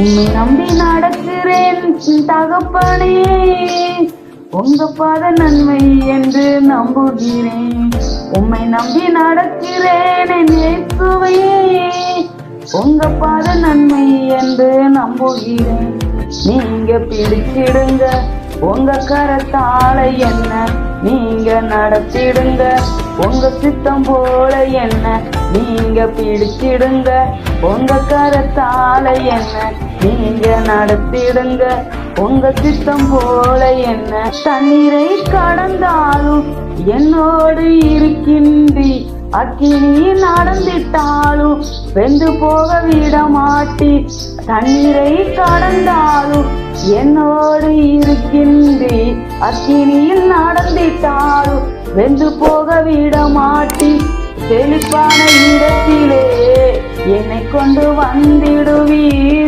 உம்மை நம்பி நடக்கிறேன் தகப்பனே, உங்க பாத நன்மை என்று நம்புகிறேன். உம்மை நம்பி நடக்கிறேன் என் இயேசுவையே, உங்க பாத நன்மை என்று நம்புகிறேன். நீங்க பிடிச்சிடுங்க உங்க கரத்தால என்ன, நீங்க நடத்திடுங்க உங்க சித்தம் போல என்ன. நீங்க பிடிச்சிடுங்க உங்க கரத்தால என்ன, நீங்க நடத்திடுங்க உங்க சித்தம் போல என்ன. தண்ணீரை கடந்தாலும் என்னோடு இருக்கின்றி, அக்கினி நடந்திட்டாலும் வெந்து போக விட மாட்டி. தண்ணீரை கடந்தாலும் என்னோடு இருக்கின்றி, அக்கினியில் நடந்திட்டாலும் வெந்து போக விட மாட்டி. செழிப்பான இடத்திலே என்னை கொண்டு வந்திடுவீர்.